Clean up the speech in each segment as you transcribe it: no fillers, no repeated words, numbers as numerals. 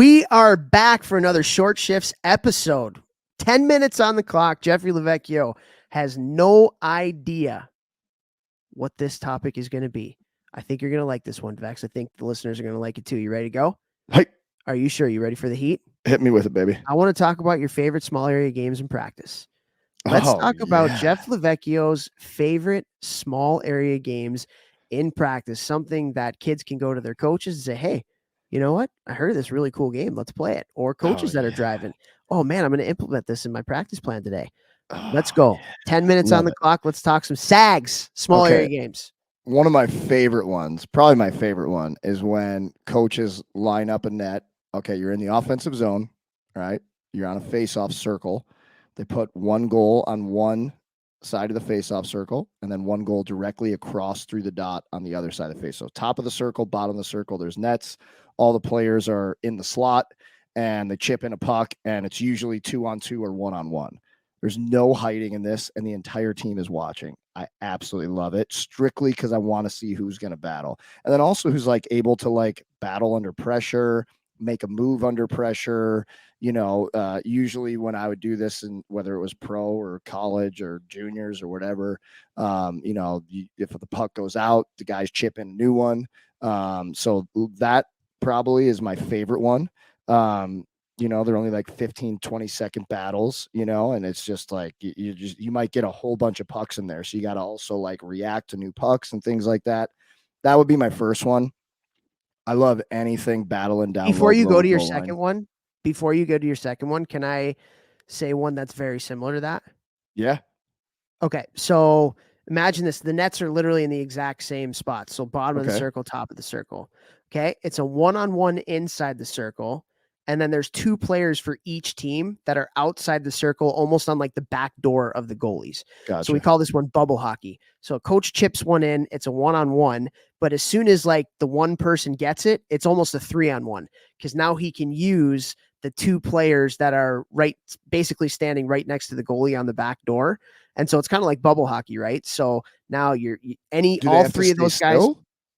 We are back for another Short Shifts episode. 10 minutes on the clock. Jeffrey Vechs has no idea what this topic is going to be. I think you're going to like this one, Vex. I think the listeners are going to like it too. You ready to go? Hey, Are you sure? You ready for the heat? hit me with it, baby. I want to talk about your favorite small area games in practice. Let's talk about Jeff Vechs' favorite small area games in practice, something that kids can go to their coaches and say, hey, you know what? I heard of this really cool game. Let's play it. Or coaches that are driving. Oh, man, I'm going to implement this in my practice plan today. Let's go. 10 minutes on the clock. Let's talk some SAGs, small area games. One of my favorite ones, probably my favorite one, is when coaches line up a net. Okay, you're in the offensive zone, right? You're on a face-off circle. They put one goal on one side of the face-off circle, and then one goal directly across through the dot on the other side of the face. So top of the circle, bottom of the circle, there's nets. All the players are in the slot, and they chip in a puck, and it's usually 2-on-2 or 1-on-1. There's no hiding in this, and the entire team is watching. I absolutely love it, strictly because I want to see who's going to battle. And then also who's like able to like battle under pressure, make a move under pressure. Usually when I would do this, and whether it was pro or college or juniors or whatever, if the puck goes out, the guys chip in a new one. So that probably is my favorite one. They're only like 15, 20-second battles, and it's just like you might get a whole bunch of pucks in there. So you got to also like react to new pucks and things like that. That would be my first one. I love anything battling down. Before you go to your second one, can I say one that's very similar to that? Yeah. Okay. So imagine this. The nets are literally in the exact same spot. So bottom of the circle, top of the circle. Okay. It's a 1-on-1 inside the circle. And then there's two players for each team that are outside the circle, almost on like the back door of the goalies. Gotcha. So we call this one bubble hockey. So a coach chips one in, it's a 1-on-1, but as soon as like the one person gets it, it's almost a 3-on-1 because now he can use the two players that are basically standing right next to the goalie on the back door. And so it's kind of like bubble hockey, right? So now all three of those guys,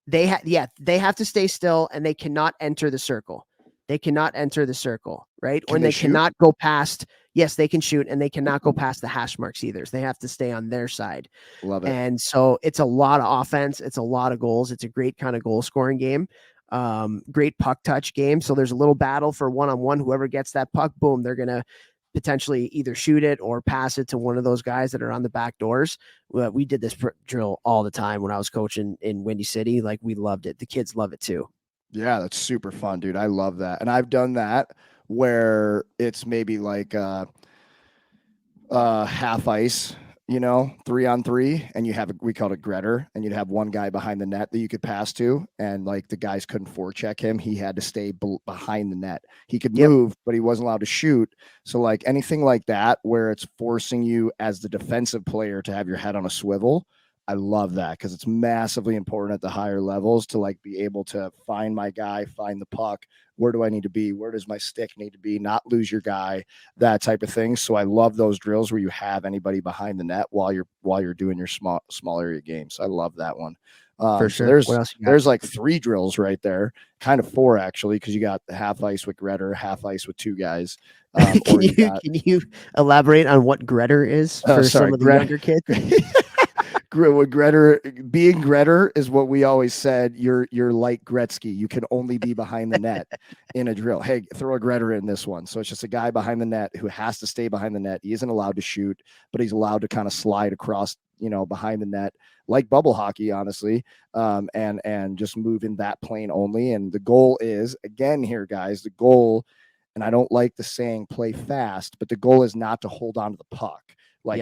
they have to stay still and they cannot enter the circle. They cannot enter the circle, right? When they cannot go past, yes, they can shoot, and they cannot go past the hash marks either. So they have to stay on their side. Love it. And so it's a lot of offense. It's a lot of goals. It's a great kind of goal scoring game. Great puck touch game. So there's a little battle for 1-on-1. Whoever gets that puck, boom, they're going to potentially either shoot it or pass it to one of those guys that are on the back doors. We did this drill all the time when I was coaching in Windy City. Like, we loved it. The kids love it too. Yeah, that's super fun, dude. I love that. And I've done that where it's maybe like half ice, 3-on-3, and we called it Gretter, and you'd have one guy behind the net that you could pass to, and like the guys couldn't forecheck him. He had to stay behind the net. He could move, but he wasn't allowed to shoot. So like anything like that where it's forcing you as the defensive player to have your head on a swivel, I love that because it's massively important at the higher levels to like be able to find my guy, find the puck. Where do I need to be? Where does my stick need to be? Not lose your guy, that type of thing. So I love those drills where you have anybody behind the net while you're doing your small area games. I llove that one. For sure. So there's like 3 drills right there, kind of 4 actually, because you got the half ice with Gretter, half ice with 2 guys. Can you elaborate on what Gretter is for some of the younger kids? Being Gretter is what we always said. You're like Gretzky. You can only be behind the net in a drill. Hey, throw a Gretter in this one. So it's just a guy behind the net who has to stay behind the net. He isn't allowed to shoot, but he's allowed to kind of slide across, behind the net, like bubble hockey, honestly, and just move in that plane only. And the goal is, again here, guys, the goal, and I don't like the saying play fast, but the goal is not to hold on to the puck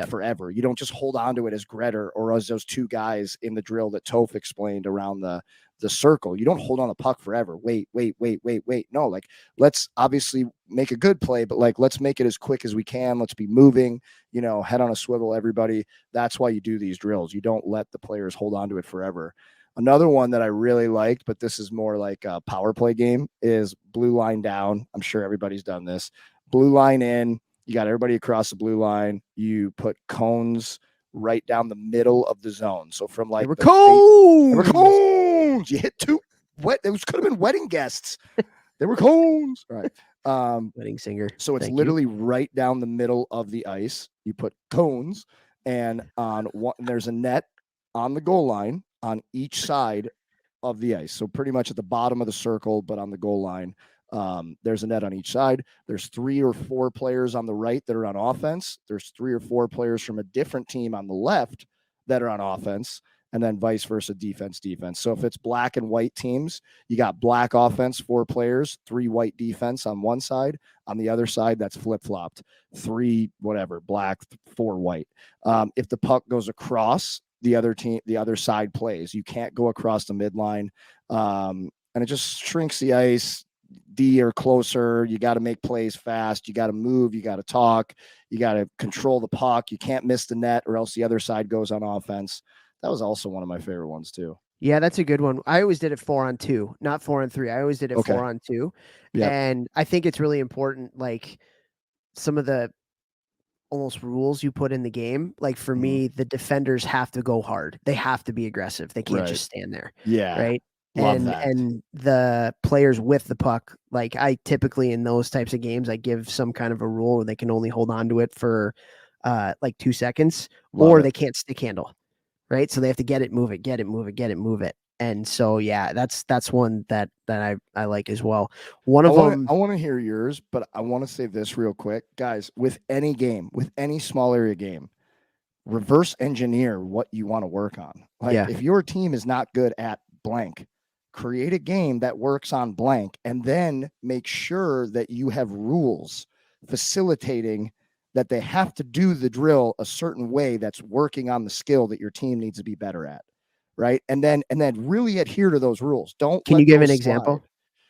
forever. You don't just hold on to it as Gretter or as those 2 guys in the drill that Topher explained around the circle. You don't hold on the puck forever. Wait. No, like, let's obviously make a good play, but like, let's make it as quick as we can. Let's be moving, head on a swivel, everybody. That's why you do these drills. You don't let the players hold on to it forever. Another one that I really liked, but this is more like a power play game, is blue line down. I'm sure everybody's done this. Blue line in. You got everybody across the blue line. You put cones right down the middle of the zone. So from like cones. You hit 2 wet. Those could have been wedding guests. They were cones. All right. Wedding singer. So it's Thank you. literally right down the middle of the ice. You put cones, and on one, there's a net on the goal line on each side of the ice. So pretty much at the bottom of the circle, but on the goal line, there's a net on each side. There's 3 or 4 players on the right that are on offense. There's 3 or 4 players from a different team on the left that are on offense, and then vice versa, defense. So if it's black and white teams, you got black offense, 4 players, 3 white defense on one side. On the other side, that's flip-flopped. 3 whatever, black, 4 white. If the puck goes across, the other side plays. You can't go across the midline. And it just shrinks the ice. D or closer. You got to make plays fast. You got to move. You got to talk. You got to control the puck. You can't miss the net, or else the other side goes on offense. That was also one of my favorite ones too. Yeah, that's a good one. I always did it 4-on-2, not 4-on-3. I always did it Okay. 4-on-2. Yep. And I think it's really important, like some of the almost rules you put in the game. Like for me, the defenders have to go hard. They have to be aggressive. They can't Right. just stand there. Yeah. Right. Love that. And the players with the puck, like I typically in those types of games, I give some kind of a rule where they can only hold on to it for like 2 seconds, or they can't stick handle. Right. So they have to get it, move it. And so, yeah, that's one that I like as well. One of them. I want to hear yours, but I want to say this real quick, guys. With any game, with any small area game, reverse engineer what you want to work on. Like if your team is not good at blank, create a game that works on blank, and then make sure that you have rules facilitating that they have to do the drill a certain way that's working on the skill that your team needs to be better at. Right. And then really adhere to those rules. Can you give an example?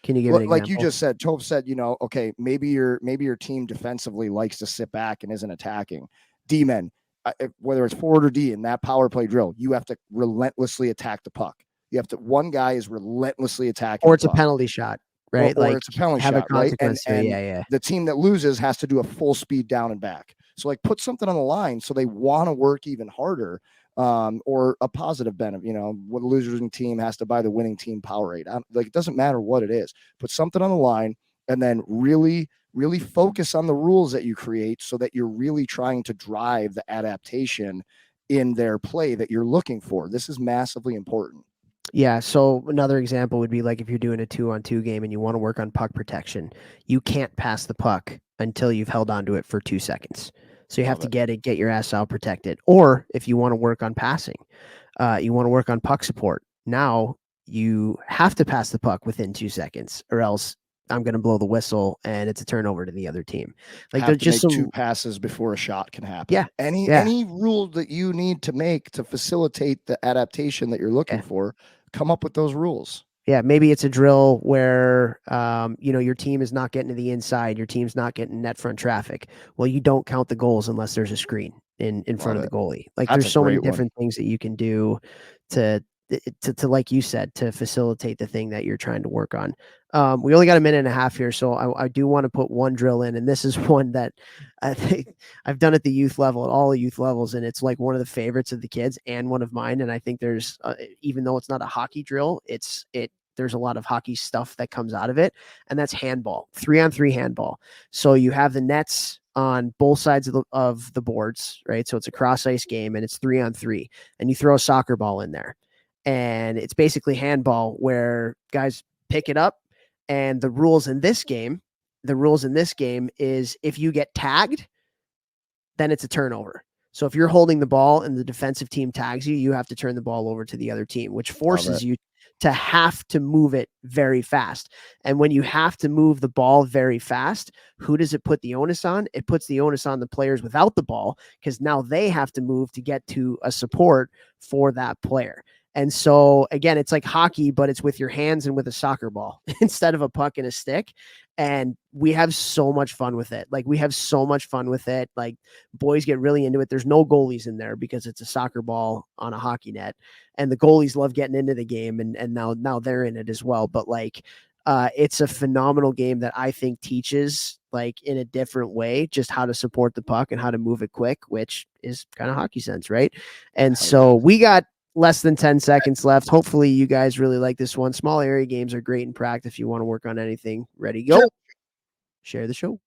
Can you give an example? Like you just said, Topher said, okay, maybe your team defensively likes to sit back and isn't attacking. D-men, whether it's forward or D in that power play drill, you have to relentlessly attack the puck. You have to, one guy is relentlessly attacking. Or it's a penalty shot, right? Or it's a penalty shot, right? And yeah. The team that loses has to do a full speed down and back. So like put something on the line so they want to work even harder. Or a positive benefit, what a losing team has to buy the winning team Powerade. Like it doesn't matter what it is. Put something on the line, and then really, really focus on the rules that you create, so that you're really trying to drive the adaptation in their play that you're looking for. This is massively important. Yeah. So another example would be like if you're doing a 2-on-2 game and you want to work on puck protection, you can't pass the puck until you've held onto it for 2 seconds. So you have to get your ass out, protect it. Or if you want to work on passing, you want to work on puck support. Now you have to pass the puck within 2 seconds, or else I'm going to blow the whistle and it's a turnover to the other team. Like there's just some 2 passes before a shot can happen. Yeah. Any rule that you need to make to facilitate the adaptation that you're looking for, come up with those rules. Yeah, maybe it's a drill where your team is not getting to the inside, your team's not getting net front traffic. Well, you don't count the goals unless there's a screen in front of the goalie. Like there's so many different things that you can do to like you said, to facilitate the thing that you're trying to work on. We only got a minute and a half here, so I do want to put one drill in, and this is one that I think I've done at the youth level, at all the youth levels, and it's like one of the favorites of the kids and one of mine. And I think there's, even though it's not a hockey drill, there's a lot of hockey stuff that comes out of it, and that's handball, 3-on-3 handball. So you have the nets on both sides of the boards, right? So it's a cross ice game, and it's 3-on-3, and you throw a soccer ball in there. And it's basically handball where guys pick it up. And the rules in this game is if you get tagged, then it's a turnover. So if you're holding the ball and the defensive team tags you, you have to turn the ball over to the other team, which forces you to have to move it very fast. And when you have to move the ball very fast, who does it put the onus on? It puts the onus on the players without the ball, because now they have to move to get to a support for that player. And so again, it's like hockey, but it's with your hands and with a soccer ball instead of a puck and a stick. And we have so much fun with it. Like boys get really into it. There's no goalies in there because it's a soccer ball on a hockey net, and the goalies love getting into the game, and now they're in it as well. But it's a phenomenal game that I think teaches, like in a different way, just how to support the puck and how to move it quick, which is kind of hockey sense. Right. And so we got less than 10 seconds left. Hopefully you guys really like this one. Small area games are great in practice if you want to work on anything. Ready, go. Sure. Share the show.